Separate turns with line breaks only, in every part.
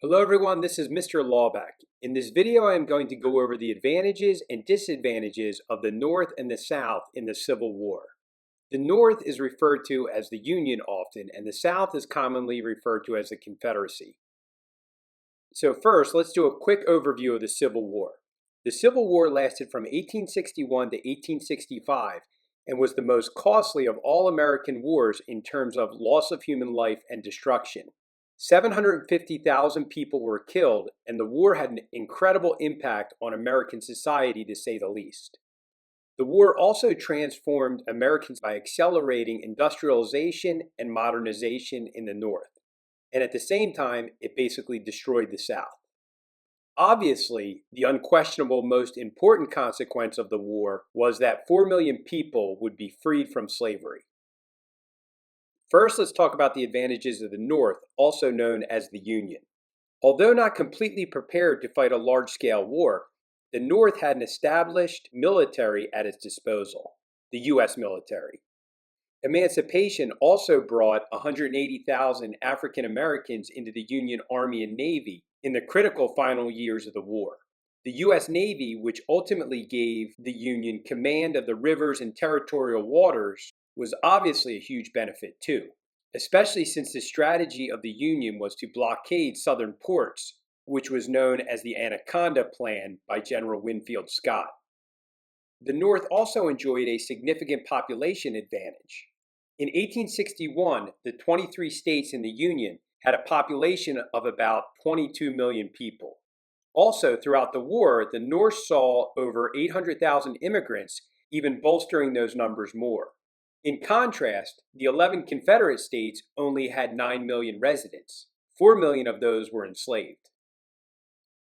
Hello everyone, this is Mr. Lawback. In this video I am going to go over the advantages and disadvantages of the North and the South in the Civil War. The North is referred to as the Union often, and the South is commonly referred to as the Confederacy. So first, let's do a quick overview of the Civil War. The Civil War lasted from 1861 to 1865 and was the most costly of all American wars in terms of loss of human life and destruction. 750,000 people were killed, and the war had an incredible impact on American society, to say the least. The war also transformed Americans by accelerating industrialization and modernization in the North, and at the same time, it basically destroyed the South. Obviously, the unquestionable most important consequence of the war was that 4 million people would be freed from slavery. First, let's talk about the advantages of the North, also known as the Union. Although not completely prepared to fight a large-scale war, the North had an established military at its disposal, the U.S. military. Emancipation also brought 180,000 African Americans into the Union Army and Navy in the critical final years of the war. The U.S. Navy, which ultimately gave the Union command of the rivers and territorial waters, was obviously a huge benefit too, especially since the strategy of the Union was to blockade southern ports, which was known as the Anaconda Plan by General Winfield Scott. The North also enjoyed a significant population advantage. In 1861, the 23 states in the Union had a population of about 22 million people. Also, throughout the war, the North saw over 800,000 immigrants, even bolstering those numbers more. In contrast, the 11 Confederate states only had 9 million residents. 4 million of those were enslaved.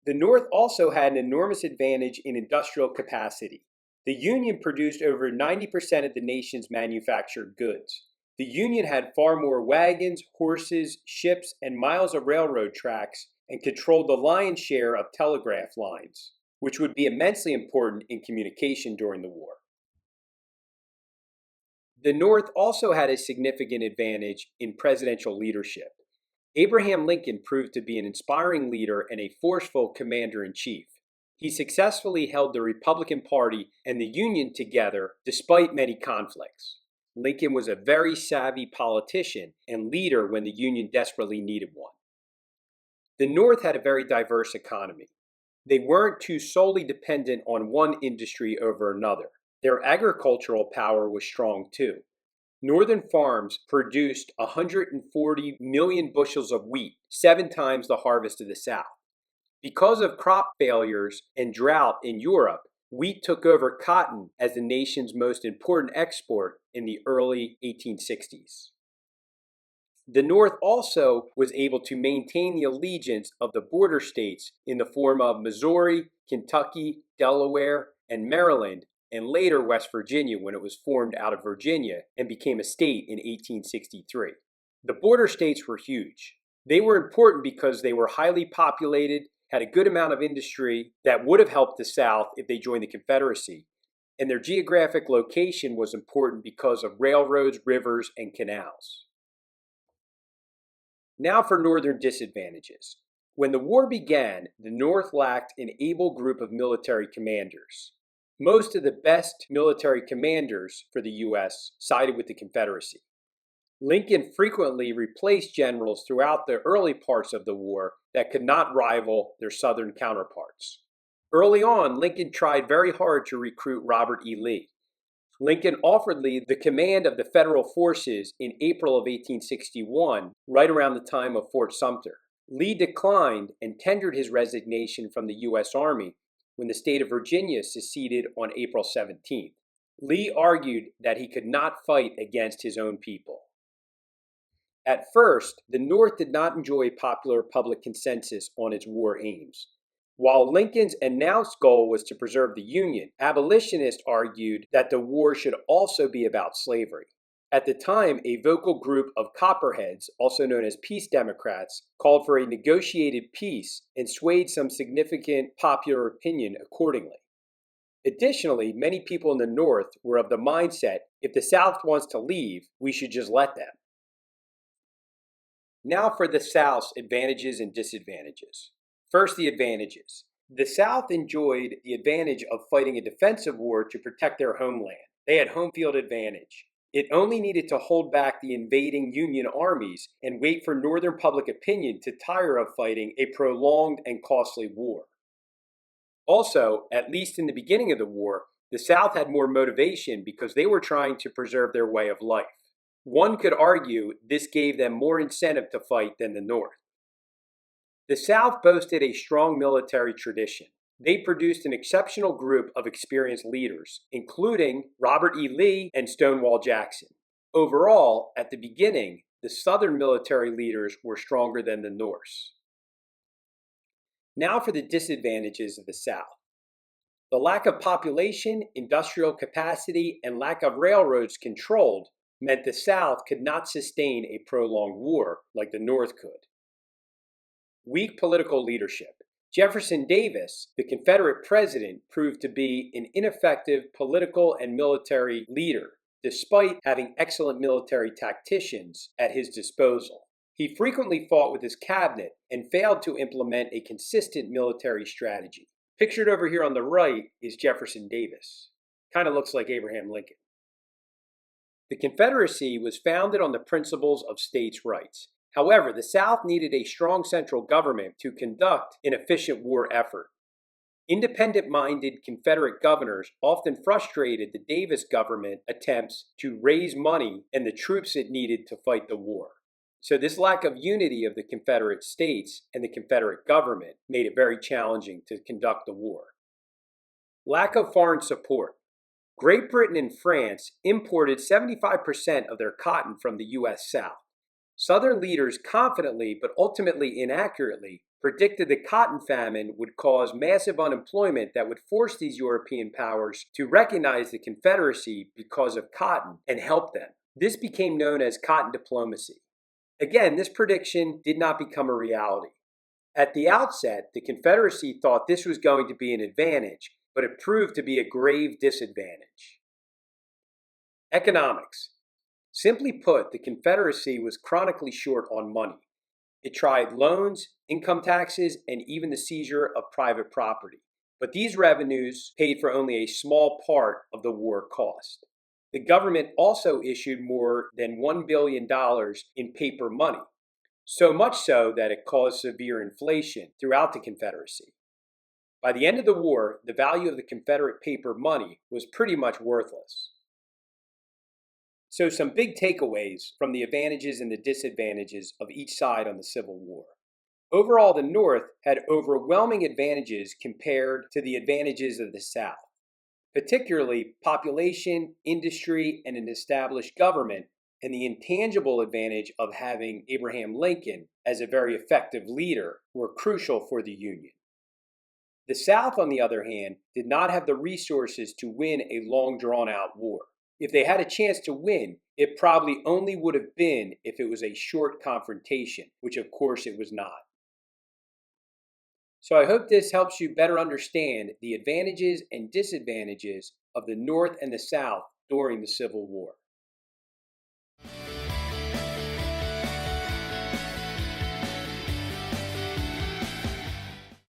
The North also had an enormous advantage in industrial capacity. The Union produced over 90% of the nation's manufactured goods. The Union had far more wagons, horses, ships, and miles of railroad tracks, and controlled the lion's share of telegraph lines, which would be immensely important in communication during the war. The North also had a significant advantage in presidential leadership. Abraham Lincoln proved to be an inspiring leader and a forceful commander-in-chief. He successfully held the Republican Party and the Union together despite many conflicts. Lincoln was a very savvy politician and leader when the Union desperately needed one. The North had a very diverse economy. They weren't too solely dependent on one industry over another. Their agricultural power was strong too. Northern farms produced 140 million bushels of wheat, 7 times the harvest of the South. Because of crop failures and drought in Europe, wheat took over cotton as the nation's most important export in the early 1860s. The North also was able to maintain the allegiance of the border states in the form of Missouri, Kentucky, Delaware, and Maryland, and later West Virginia when it was formed out of Virginia and became a state in 1863. The border states were huge. They were important because they were highly populated, had a good amount of industry that would have helped the South if they joined the Confederacy, and their geographic location was important because of railroads, rivers, and canals. Now for Northern disadvantages. When the war began, the North lacked an able group of military commanders. Most of the best military commanders for the U.S. sided with the Confederacy. Lincoln frequently replaced generals throughout the early parts of the war that could not rival their Southern counterparts. Early on, Lincoln tried very hard to recruit Robert E. Lee. Lincoln offered Lee the command of the federal forces in April of 1861, right around the time of Fort Sumter. Lee declined and tendered his resignation from the U.S. Army when the state of Virginia seceded on April 17th. Lee argued that he could not fight against his own people. At first, the North did not enjoy popular public consensus on its war aims. While Lincoln's announced goal was to preserve the Union, abolitionists argued that the war should also be about slavery. At the time, a vocal group of Copperheads, also known as Peace Democrats, called for a negotiated peace and swayed some significant popular opinion accordingly. Additionally, many people in the North were of the mindset, if the South wants to leave, we should just let them. Now for the South's advantages and disadvantages. First, the advantages. The South enjoyed the advantage of fighting a defensive war to protect their homeland. They had home field advantage. It only needed to hold back the invading Union armies and wait for Northern public opinion to tire of fighting a prolonged and costly war. Also, at least in the beginning of the war, the South had more motivation because they were trying to preserve their way of life. One could argue this gave them more incentive to fight than the North. The South boasted a strong military tradition. They produced an exceptional group of experienced leaders, including Robert E. Lee and Stonewall Jackson. Overall, at the beginning, the Southern military leaders were stronger than the North's. Now for the disadvantages of the South. The lack of population, industrial capacity, and lack of railroads controlled meant the South could not sustain a prolonged war like the North could. Weak political leadership. Jefferson Davis, the Confederate president, proved to be an ineffective political and military leader, despite having excellent military tacticians at his disposal. He frequently fought with his cabinet and failed to implement a consistent military strategy. Pictured over here on the right is Jefferson Davis. Kind of looks like Abraham Lincoln. The Confederacy was founded on the principles of states' rights. However, the South needed a strong central government to conduct an efficient war effort. Independent-minded Confederate governors often frustrated the Davis government attempts to raise money and the troops it needed to fight the war. So this lack of unity of the Confederate states and the Confederate government made it very challenging to conduct the war. Lack of foreign support. Great Britain and France imported 75% of their cotton from the U.S. South. Southern leaders confidently, but ultimately inaccurately, predicted the cotton famine would cause massive unemployment that would force these European powers to recognize the Confederacy because of cotton and help them. This became known as cotton diplomacy. Again, this prediction did not become a reality. At the outset, the Confederacy thought this was going to be an advantage, but it proved to be a grave disadvantage. Economics. Simply put, the Confederacy was chronically short on money. It tried loans, income taxes, and even the seizure of private property. But these revenues paid for only a small part of the war cost. The government also issued more than $1 billion in paper money, so much so that it caused severe inflation throughout the Confederacy. By the end of the war, the value of the Confederate paper money was pretty much worthless. So some big takeaways from the advantages and the disadvantages of each side on the Civil War. Overall, the North had overwhelming advantages compared to the advantages of the South. Particularly population, industry, and an established government, and the intangible advantage of having Abraham Lincoln as a very effective leader were crucial for the Union. The South, on the other hand, did not have the resources to win a long drawn-out war. If they had a chance to win, it probably only would have been if it was a short confrontation, which of course it was not. So I hope this helps you better understand the advantages and disadvantages of the North and the South during the Civil War.